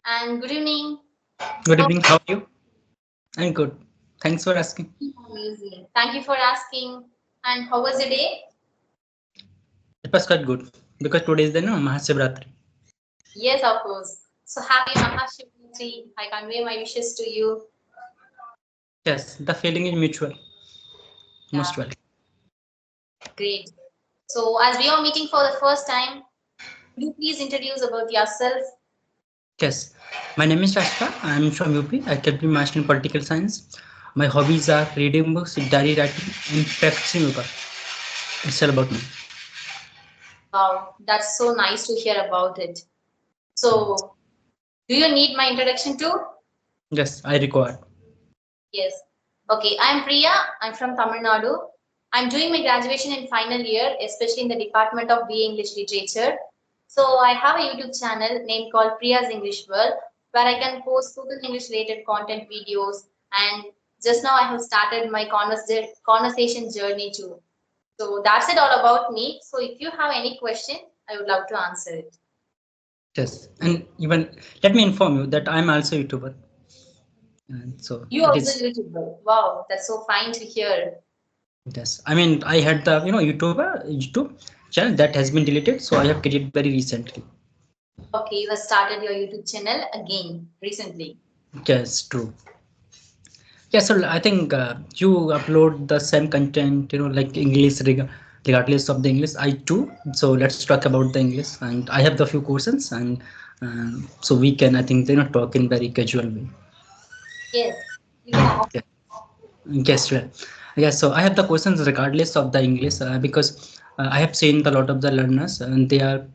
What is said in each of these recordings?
And good evening. Good evening. How are you? I'm good. Thanks for asking. Amazing. Thank you for asking. And how was your day? It was quite good because today is the Mahashivratri. Yes, of course. So happy Mahashivratri. I convey my wishes to you. Yes, the feeling is mutual. Yeah, Most well. great. So as we are meeting for the first time, could you please introduce about yourself? Yes, my name is Rashka. I'm from UP. I can be master in political science. My hobbies are reading books, diary writing, and practicing yoga. It's all about me. Wow, that's so nice to hear about it. So, do you need my introduction too? Yes, I require. Yes. Okay, I'm Priya. I'm from Tamil Nadu. I'm doing my graduation in final year, especially in the Department of BA English Literature. So I have a YouTube channel named called Priya's English World, where I can post spoken English related content videos. And just now I have started my conversation journey too. So that's it all about me. So if you have any question, I would love to answer it. Yes, and even let me inform you that I'm also a YouTuber. And so You it also is. YouTuber. Wow, that's so fine to hear. Yes, I mean I had the YouTube channel that has been deleted, so I have created very recently. Okay, you have started your YouTube channel again recently. Yes, true. Yeah, so I think you upload the same content, like English regardless of the English. I too. So let's talk about the English, and I have the few questions, and so we can, I think, talk in very casual way. Yes, you can ask. Yeah. Yes, well. Yeah. So I have the questions regardless of the English because I have seen a lot of the learners, and they are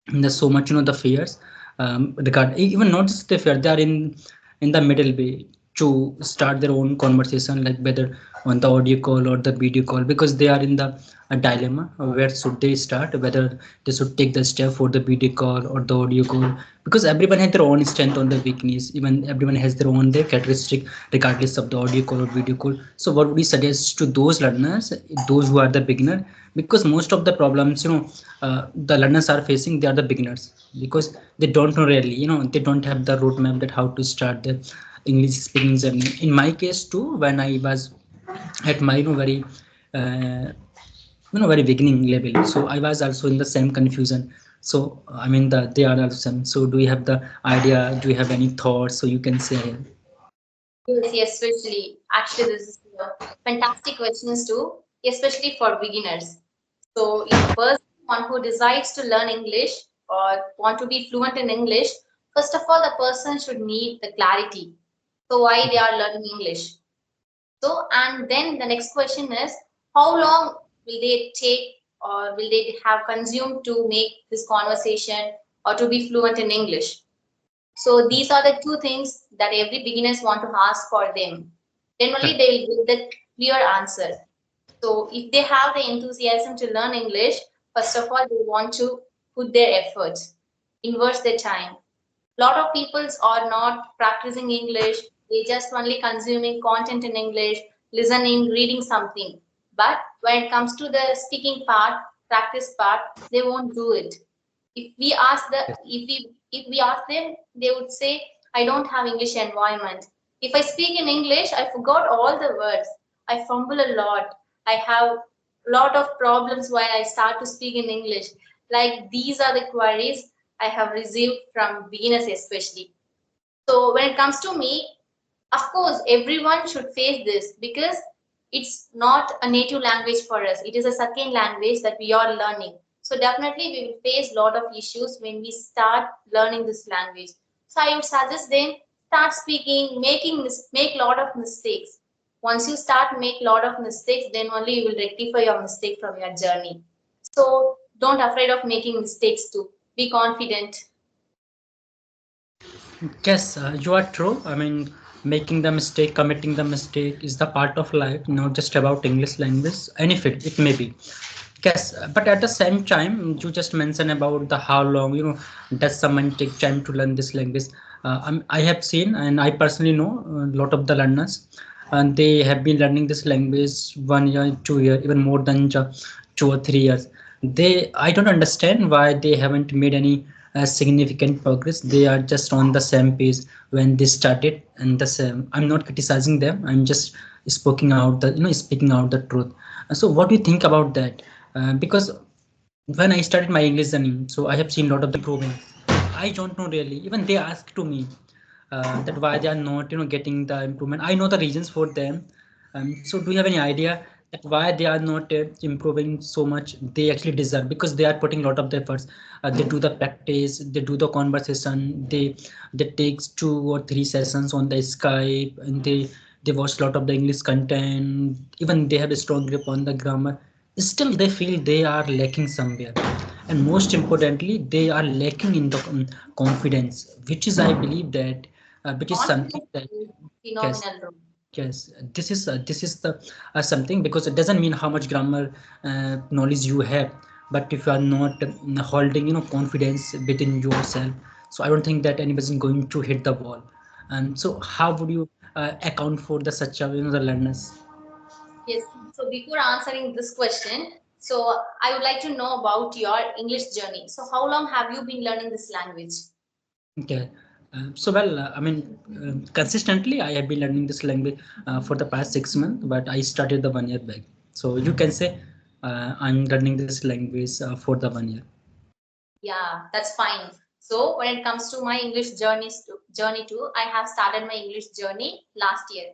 there's so much the fears regard even not just the fear they are in the middle way to start their own conversation, like whether on the audio call or the video call, because they are in the a dilemma of where should they start, whether they should take the step for the video call or the audio call, because everyone has their own strength on the weakness, even everyone has their own their characteristic regardless of the audio call or video call. So what would you suggest to those learners, those who are the beginner, because most of the problems the learners are facing, they are the beginners because they don't know really, they don't have the roadmap that how to start the English speaking journey. In my case too, when I was at my very uh, very beginning level, so I was also in the same confusion. So I mean they are also same. So do you have the idea, do you have any thoughts, so you can say? Yes, yes, especially. Actually, this is a fantastic questions too, especially for beginners. So, if a person one who decides to learn English or want to be fluent in English, first of all, the person should need the clarity. So, why they are learning English? So, and then the next question is, how long will they take or will they have consumed to make this conversation or to be fluent in English? So these are the two things that every beginners want to ask for them. Then only Correct. they will get the clear answer. So if they have the enthusiasm to learn English, first of all, they want to put their efforts, invest their time. A lot of peoples are not practicing English. They just only consuming content in English, listening, reading something. But when it comes to the speaking part, practice part, they won't do it. If we ask them, they would say, I don't have English environment. If I speak in English, I forgot all the words. I fumble a lot. I have a lot of problems while I start to speak in English. Like these are the queries I have received from beginners especially. So when it comes to me, of course everyone should face this because it's not a native language for us. It is a second language that we are learning. So definitely we will face a lot of issues when we start learning this language. So I would suggest them, start speaking, make a lot of mistakes. Once you start make a lot of mistakes, then only you will rectify your mistake from your journey. So don't afraid of making mistakes too. Be confident. Yes, you are true. I mean, making the mistake, committing the mistake is the part of life, not just about English language. Any field, it may be. Yes, but at the same time, you just mentioned about the how long, does someone take time to learn this language? I have seen, and I personally know a lot of the learners, and they have been learning this language 1 year, 2 year, even more than 2 or 3 years. I don't understand why they haven't made any. significant progress. They are just on the same page when they started, and the same. I'm not criticizing them. I'm just speaking out the truth. So, what do you think about that? Because when I started my English journey, so I have seen a lot of the improving. I don't know really. Even they ask to me that why they are not, getting the improvement. I know the reasons for them. So do you have any idea that why they are not improving so much? They actually deserve because they are putting a lot of the efforts. They do the practice, they do the conversation, they takes 2 or 3 sessions on the Skype, and they watch a lot of the English content. Even they have a strong grip on the grammar. Still, they feel they are lacking somewhere, and most importantly, they are lacking in the confidence, which is, I believe that, which is something Confidence that, is yes, phenomenal role. yes, this is the something, because it doesn't mean how much grammar knowledge you have, but if you are not holding, confidence within yourself, so I don't think that anybody is going to hit the wall. And so, how would you account for the such the learners? Yes. So before answering this question, so I would like to know about your English journey. So how long have you been learning this language? Okay. I mean, consistently, I have been learning this language for the past 6 months, but I started the 1 year back. So you can say I'm learning this language for the 1 year. Yeah, that's fine. So when it comes to my English journey too, I have started my English journey last year.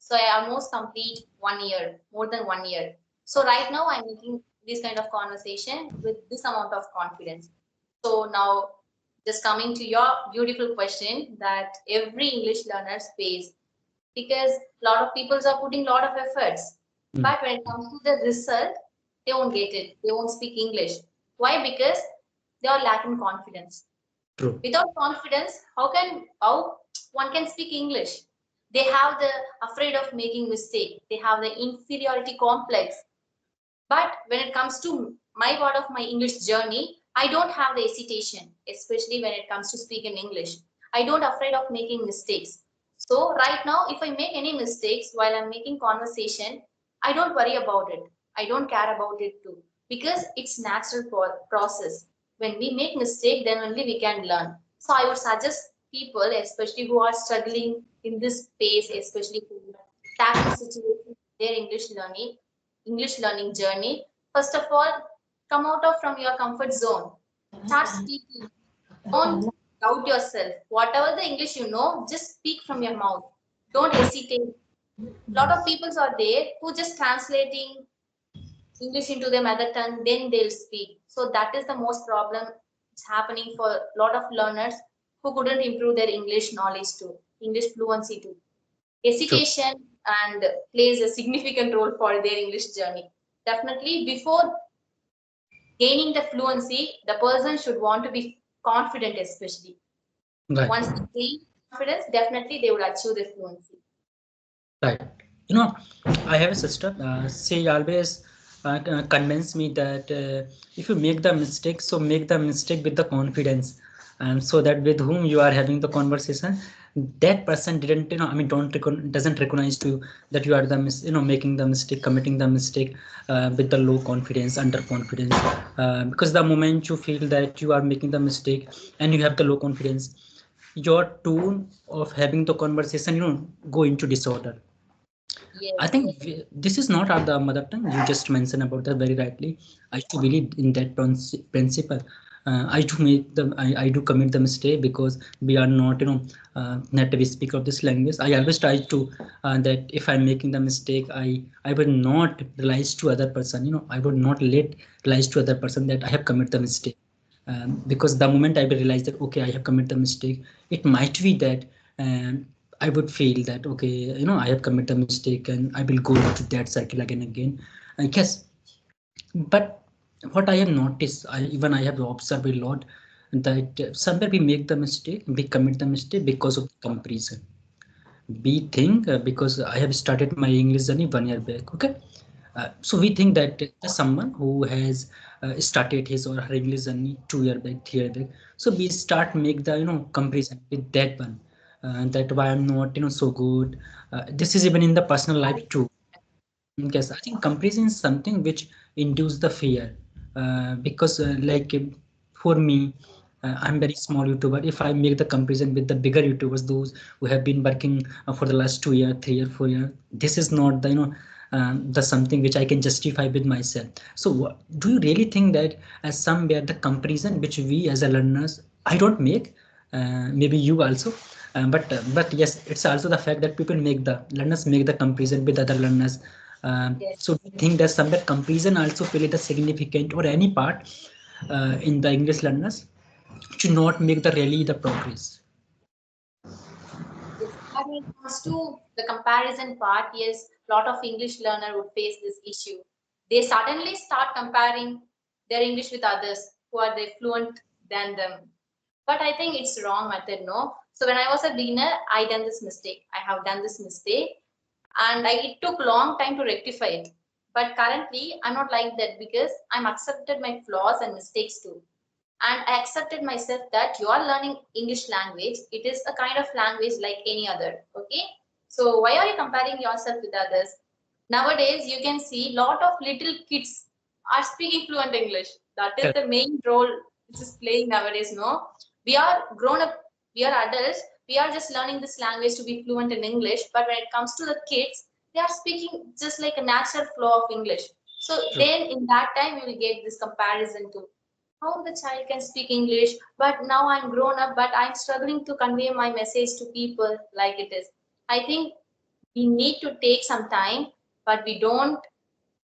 So I almost complete 1 year, more than 1 year. So right now I'm making this kind of conversation with this amount of confidence. So now just coming to your beautiful question that every English learner face, because a lot of people are putting a lot of efforts, Mm, but when it comes to the result, they won't get it. They won't speak English. Why? Because they are lacking confidence. true. Without confidence, how one can speak English? They have the afraid of making mistake. They have the inferiority complex. But when it comes to my part of my English journey, I don't have the hesitation, especially when it comes to speaking English. I don't afraid of making mistakes. So right now, if I make any mistakes while I'm making conversation, I don't worry about it. I don't care about it too because it's natural process. When we make mistake, then only we can learn. So I would suggest people, especially who are struggling in this space, especially who are tackling situations in their English learning journey. First of all, come out of from your comfort zone. Start speaking. Don't doubt yourself. Whatever the English you know, just speak from your mouth. Don't hesitate. A lot of people are there who just translating English into their mother tongue, then they'll speak. So that is the most problem it's happening for a lot of learners who couldn't improve their English knowledge too, English fluency too. True. Hesitation and plays a significant role for their English journey. Definitely, before gaining the fluency, the person should want to be confident, especially. Right. Once they gain confidence, definitely they would achieve the fluency. Right. You know, I have a sister. She always convince me that if you make the mistake, so make the mistake with the confidence, and so that with whom you are having the conversation, that person didn't, doesn't recognize to you that you are the making the mistake, committing the mistake with the low confidence, underconfidence. Because the moment you feel that you are making the mistake and you have the low confidence, your tone of having the conversation, go into disorder. I Yes, think this is not our the mother tongue. You just mentioned about that very rightly. I do believe in that principle. I do commit the mistake because we are not, native speaker of this language. I always try to that if I'm making the mistake, I will not realize to other person. I would not let realize to other person that I have committed the mistake. Because the moment I will realize that okay, I have committed the mistake, it might be that um, I would feel that okay, I have committed a mistake and I will go into that cycle again and again. I guess, but what I have noticed, even I have observed a lot that somewhere we make the mistake, we commit the mistake because of comparison. We think because I have started my English journey 1 year back. Okay, so we think that there's someone who has started his or her English journey 2 year back, 3 year back. So we start make the comparison with that one. That why I'm not so good. This is even in the personal life too. Yes, I think comparison is something which induce the fear because like for me. I'm very small YouTuber. If I make the comparison with the bigger YouTubers, those who have been working for the last 2 year, 3 year, 4 year, this is not the the something which I can justify with myself. So do you really think that somewhere the comparison which we as a learners, I don't make, maybe you also, but yes, it's also the fact that people make the learners make the comparison with other learners. Yes. So we think that somewhere comparison also play the significant or any part in the English learners to not make the really the progress. Yes. But when it comes to the comparison part, yes, a lot of English learner would face this issue. They suddenly start comparing their English with others who are they fluent than them. But I think it's wrong method, no? So when I was a beginner, I done this mistake. I have done this mistake, and it took long time to rectify it. But currently, I'm not like that because I'm accepted my flaws and mistakes too, and I accepted myself that you are learning English language. It is a kind of language like any other. Okay. So why are you comparing yourself with others? Nowadays, you can see lot of little kids are speaking fluent English. That is Correct. the main role which is playing nowadays. No, we are grown up. We are adults. We are just learning this language to be fluent in English. But when it comes to the kids, they are speaking just like a natural flow of English. So True. then, in that time, you will get this comparison to how the child can speak English, but now I'm grown up, but I'm struggling to convey my message to people like it is. I think we need to take some time, but we don't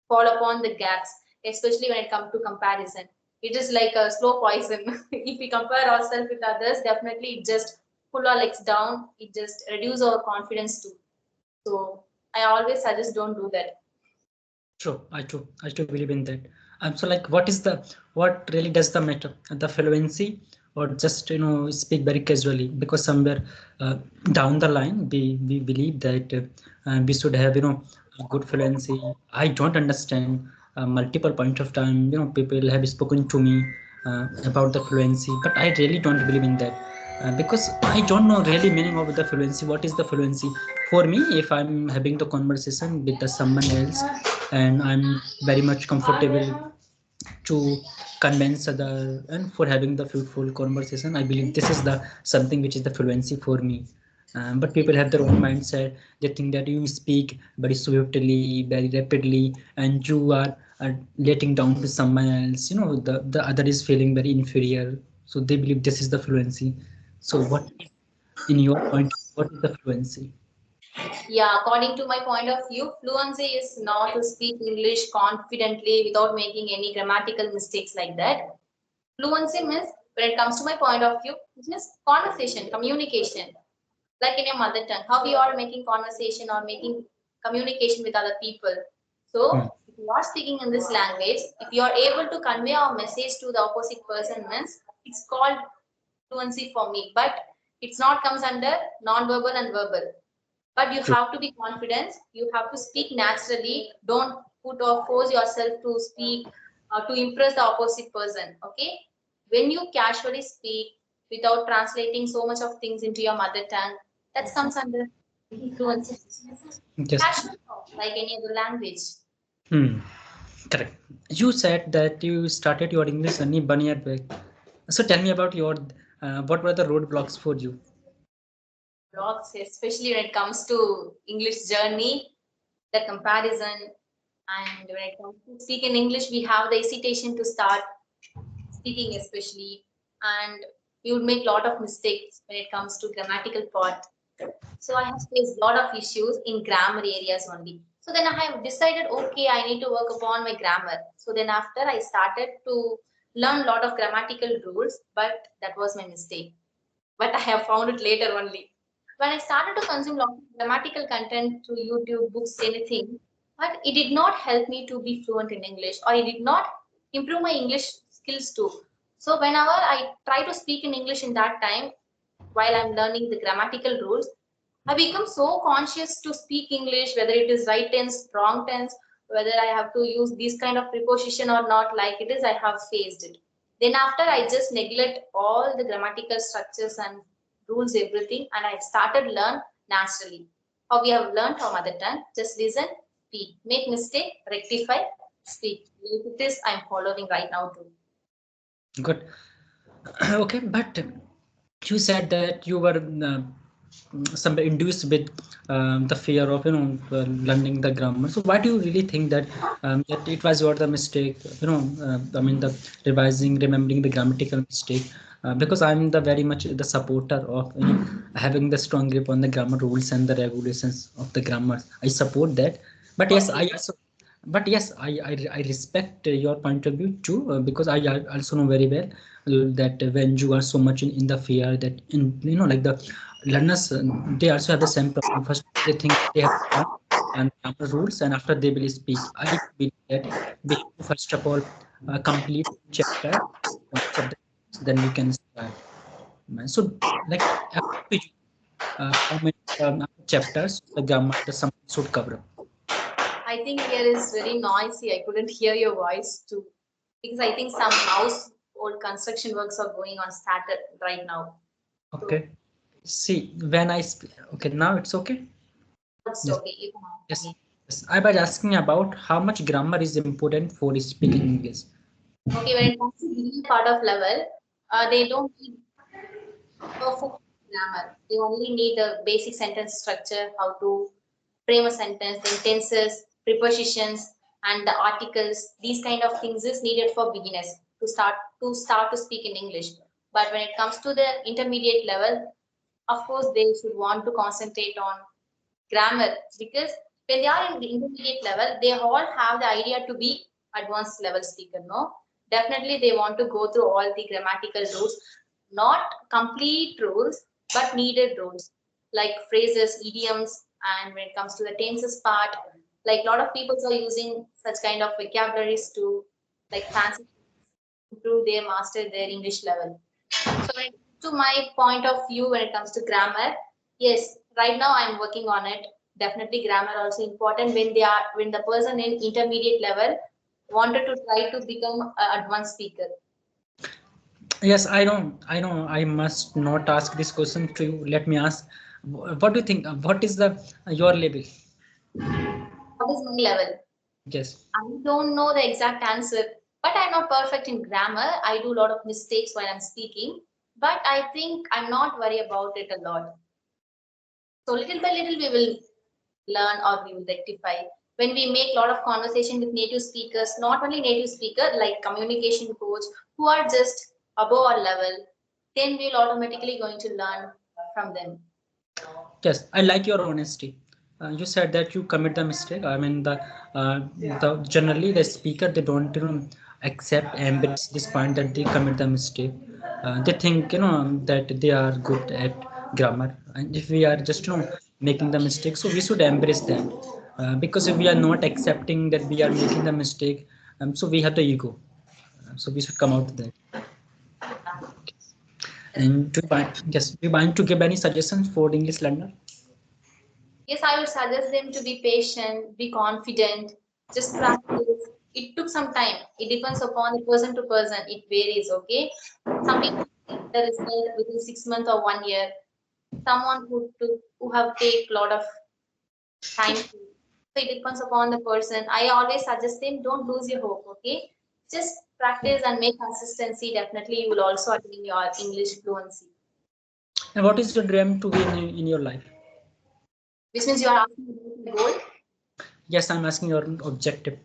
fall upon the gaps, especially when it comes to comparison. It is like a slow poison. If we compare ourselves with others, definitely it just pull our legs down, it just reduce our confidence too. So I always suggest don't do that. True. I too believe in that. So like, what really does the matter? The fluency, or just speak very casually? Because somewhere down the line, we believe that we should have a good fluency. I don't understand multiple point of time. People have spoken to me about the fluency, but I really don't believe in that. Because I don't know really meaning of the fluency. What is the fluency for me? If I'm having the conversation with the someone else, and I'm very much comfortable to convince other and for having the fruitful conversation, I believe this is the something which is the fluency for me. But people have their own mindset. They think that you speak very swiftly, very rapidly, and you are letting down to someone else. The other is feeling very inferior, so they believe this is the fluency. So what in your point, what is the fluency? Yeah, according to my point of view, fluency is not to speak English confidently without making any grammatical mistakes like that. Fluency means, when it comes to my point of view, it means conversation, communication, like in your mother tongue, how you are making conversation or making communication with other people. Hmm. So, if you are speaking in this language, if you are able to convey our message to the opposite person, means it's called fluency for me. But it's not comes under non-verbal and verbal, but you True. have to be confident, you have to speak naturally, don't put or force yourself to speak to impress the opposite person. Okay, when you casually speak without translating so much of things into your mother tongue, that comes under fluency. Yes. Casual talk like any other language. Hmm. Correct. You said that you started your English journey 1 year back. So tell me about your what were the roadblocks for you? Blocks, especially when it comes to English journey, the comparison, and when it comes to speak in English, we have the hesitation to start speaking especially, and we would make a lot of mistakes when it comes to grammatical part. So I have faced a lot of issues in grammar areas only. So then I have decided, okay, I need to work upon my grammar. So then after I started to learn a lot of grammatical rules, but that was my mistake. But I have found it later only. When I started to consume a lot of grammatical content through YouTube, books, anything, but it did not help me to be fluent in English, or it did not improve my English skills too. So whenever I try to speak in English in that time, while I'm learning the grammatical rules, I become so conscious to speak English, whether it is right tense, wrong tense, whether I have to use this kind of preposition or not, like it is, I have faced it. Then after I just neglect all the grammatical structures and rules, everything, and I started learn naturally. How we have learned our mother tongue, just listen, speak, make mistake, rectify, speak. It is I'm following right now too. Good. Okay, but you said that you were some induced with the fear of learning the grammar. So why do you really think that that it was your the mistake? I mean the revising, remembering the grammatical mistake. Because I'm the very much the supporter of having the strong grip on the grammar rules and the regulations of the grammar. I support that. But yes, Okay. I also I respect your point of view too, because also know very well that when you are so much in the fear that in like the learners, they also have the same problem. First they think they have to learn and grammar rules, and after they will speak. I believe that we have to first of all complete chapter points of the then we can start. So like according to you, how many chapters the grammar the sum should cover? I think here is very noisy. I couldn't hear your voice too. Because I think some household construction works are going on started right now. So Okay. See, when okay, now it's okay. it's Yes, okay. You can ask yes, me. yes. I was asking about how much grammar is important for speaking English. Okay, when it comes to beginning part of level, they don't need perfect grammar. They only need the basic sentence structure, how to frame a sentence, then tenses, prepositions, and the articles. These kind of things is needed for beginners to speak in English. But when it comes to the intermediate level, of course, they should want to concentrate on grammar because when they are in the intermediate level, they all have the idea to be advanced level speaker. No, definitely they want to go through all the grammatical rules, not complete rules, but needed rules like phrases, idioms, and when it comes to the tenses part, like a lot of people are using such kind of vocabularies to like fancy improve their master their English level. So when it comes to my point of view when it comes to grammar, yes, right now I'm working on it. Definitely grammar also important when the person in intermediate level wanted to try to become an advanced speaker. Yes, I know. I know. I must not ask this question to you. Let me ask. What do you think? What is the your level? What is my level? Yes. I don't know the exact answer, but I'm not perfect in grammar. I do a lot of mistakes while I'm speaking, but I think I'm not worried about it a lot. So little by little we will learn or we will rectify. When we make a lot of conversation with native speakers, not only native speaker, like communication coach, who are just above our level, then we'll automatically going to learn from them. Yes, I like your honesty. You said that you commit the mistake. I mean, the generally the speaker they don't accept embrace this point that they commit the mistake. They think that they are good at grammar, and if we are just making the mistake, so we should embrace that. Because if we are not accepting that we are making the mistake, so we have the ego. So we should come out of that. And yes, do you want to give any suggestions for the English learner? Yes, I would suggest them to be patient, be confident, just practice. It took some time. It depends upon the person to person. It varies, okay? Some people get the result within 6 months or 1 year. Someone who have take a lot of time. So it depends upon the person. I always suggest them don't lose your hope, okay? Just practice and make consistency. Definitely, you will also attain your English fluency. And what is your dream to be in your life? Which means you are asking about the goal. Yes, I'm asking your objective.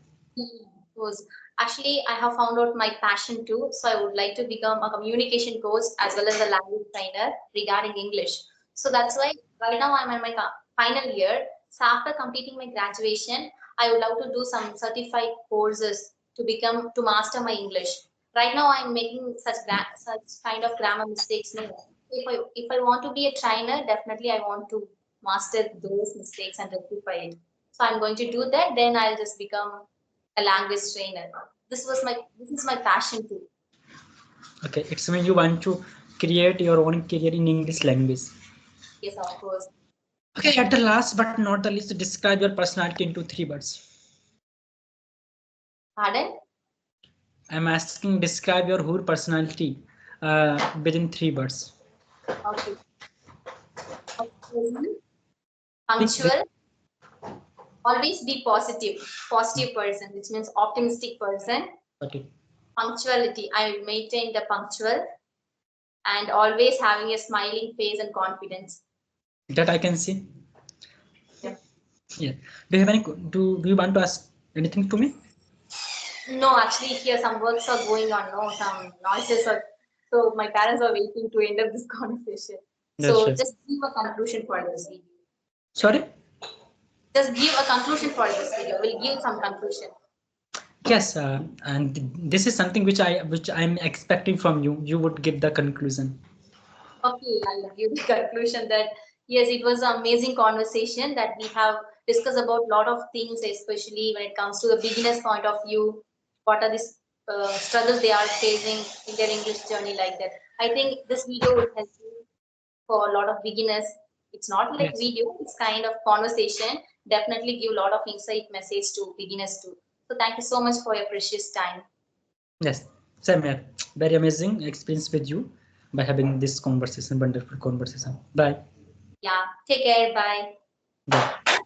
Was actually I have found out my passion too. So I would like to become a communication coach as well as a language trainer regarding English. So that's why right now I'm in my final year. So after completing my graduation, I would love to do some certified courses to become to master my English. Right now I'm making such kind of grammar mistakes. No, if I want to be a trainer, definitely I want to master those mistakes and rectify it. So I'm going to do that. Then I'll just become a language trainer. This is my passion too. Okay, it's when you want to create your own career in English language. Yes, of course. Okay, at the last but not the least, describe your personality into 3 words. Pardon? I'm asking describe your whole personality within 3 words. Okay. Outspoken, Please. punctual, always be positive. Positive person, which means optimistic person. Okay. Punctuality. I maintain the punctual. and always having a smiling face and confidence. That I can see. Yeah. Yeah. Do you have any? Do you want to ask anything to me? No, actually, here some works are going on. No, some noises are. So my parents are waiting to end up this conversation. That's So right. just give a conclusion for this video. Sorry. Just give a conclusion for this video. We'll give some conclusion. Yes, and this is something which I'm expecting from you. You would give the conclusion. Okay, I'll give the conclusion that yes, it was an amazing conversation that we have discussed about a lot of things, especially when it comes to the beginner's point of view. What are these struggles they are facing in their English journey, like that. I think this video would help you for a lot of beginners. It's not like Yes. video; it's kind of conversation. Definitely give a lot of insight message to beginners too. So thank you so much for your precious time. Yes. Same here. Very amazing experience with you by having this conversation, wonderful conversation. Bye. Yeah, take care. Bye. Bye.